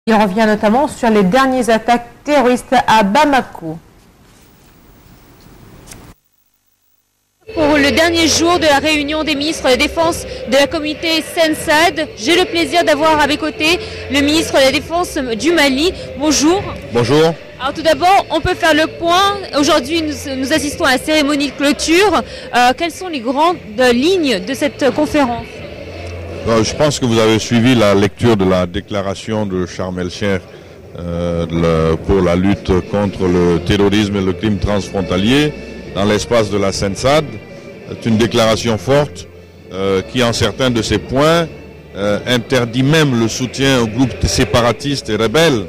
Il revient notamment sur les dernières attaques terroristes à Bamako. Pour le dernier jour de la réunion des ministres de la Défense de la communauté Sensad, j'ai le plaisir d'avoir à mes côtés le ministre de la Défense du Mali. Bonjour. Bonjour. Alors tout d'abord, on peut faire le point. Aujourd'hui, nous assistons à la cérémonie de clôture. Quelles sont les grandes lignes de cette conférence? Je pense que vous avez suivi la lecture de la déclaration de Sharm el-Sheikh pour la lutte contre le terrorisme et le crime transfrontalier dans l'espace de la Sensad. C'est une déclaration forte qui, en certains de ses points, interdit même le soutien aux groupes séparatistes et rebelles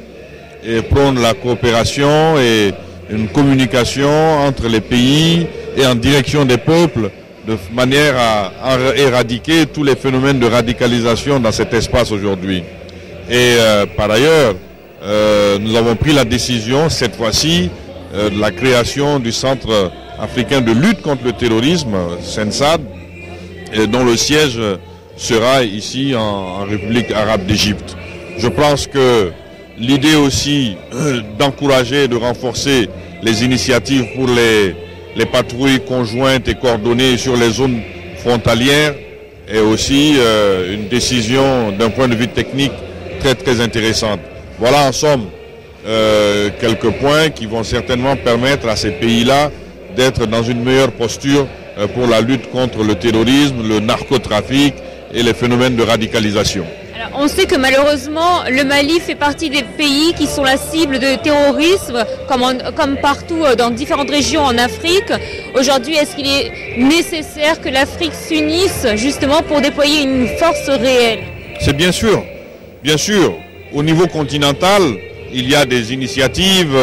et prône la coopération et une communication entre les pays et en direction des peuples de manière à éradiquer tous les phénomènes de radicalisation dans cet espace aujourd'hui. Et par ailleurs, nous avons pris la décision cette fois-ci de la création du Centre africain de lutte contre le terrorisme, Sensad, dont le siège sera ici en République arabe d'Égypte. Je pense que l'idée aussi d'encourager et de renforcer les initiatives pour les patrouilles conjointes et coordonnées sur les zones frontalières est aussi une décision d'un point de vue technique très intéressante. Voilà en somme quelques points qui vont certainement permettre à ces pays-là d'être dans une meilleure posture pour la lutte contre le terrorisme, le narcotrafic et les phénomènes de radicalisation. Alors, on sait que malheureusement, le Mali fait partie des pays qui sont la cible de terrorisme, comme partout dans différentes régions en Afrique. Aujourd'hui, est-ce qu'il est nécessaire que l'Afrique s'unisse justement pour déployer une force réelle? C'est bien sûr. Bien sûr, au niveau continental, il y a des initiatives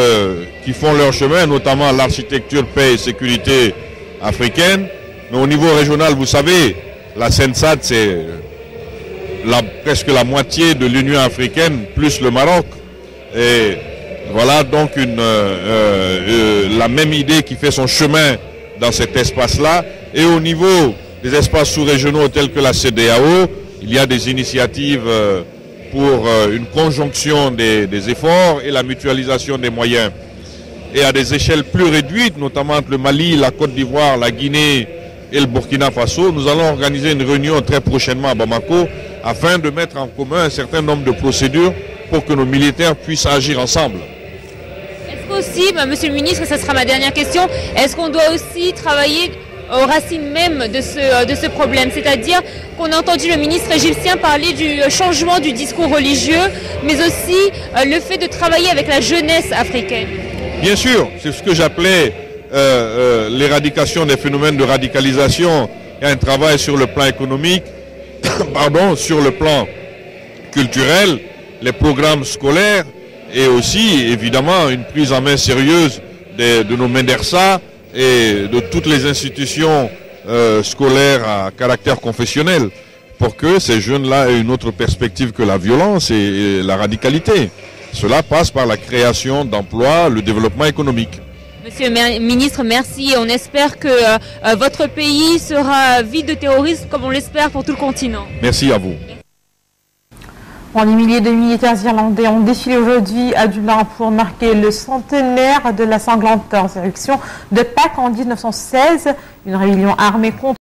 qui font leur chemin, notamment l'architecture paix et sécurité africaine. Mais au niveau régional, vous savez, la Sensad, c'est presque la moitié de l'Union africaine, plus le Maroc. Et voilà donc la même idée qui fait son chemin dans cet espace-là. Et au niveau des espaces sous-régionaux tels que la CEDEAO, il y a des initiatives pour une conjonction des efforts et la mutualisation des moyens. Et à des échelles plus réduites, notamment entre le Mali, la Côte d'Ivoire, la Guinée et le Burkina Faso, nous allons organiser une réunion très prochainement à Bamako afin de mettre en commun un certain nombre de procédures pour que nos militaires puissent agir ensemble. Est-ce qu'aussi, monsieur le ministre, ça sera ma dernière question, est-ce qu'on doit aussi travailler aux racines même de ce problème, c'est-à-dire qu'on a entendu le ministre égyptien parler du changement du discours religieux, mais aussi le fait de travailler avec la jeunesse africaine. Bien sûr, c'est ce que j'appelais l'éradication des phénomènes de radicalisation et un travail sur le plan économique, sur le plan culturel, les programmes scolaires et aussi évidemment une prise en main sérieuse de nos médersa et de toutes les institutions scolaires à caractère confessionnel pour que ces jeunes-là aient une autre perspective que la violence et la radicalité. Cela passe par la création d'emplois, le développement économique. Monsieur le ministre, merci. On espère que votre pays sera vide de terrorisme comme on l'espère pour tout le continent. Merci à vous. Des milliers de militaires irlandais ont défilé aujourd'hui à Dublin pour marquer le centenaire de la sanglante insurrection de Pâques en 1916, une rébellion armée contre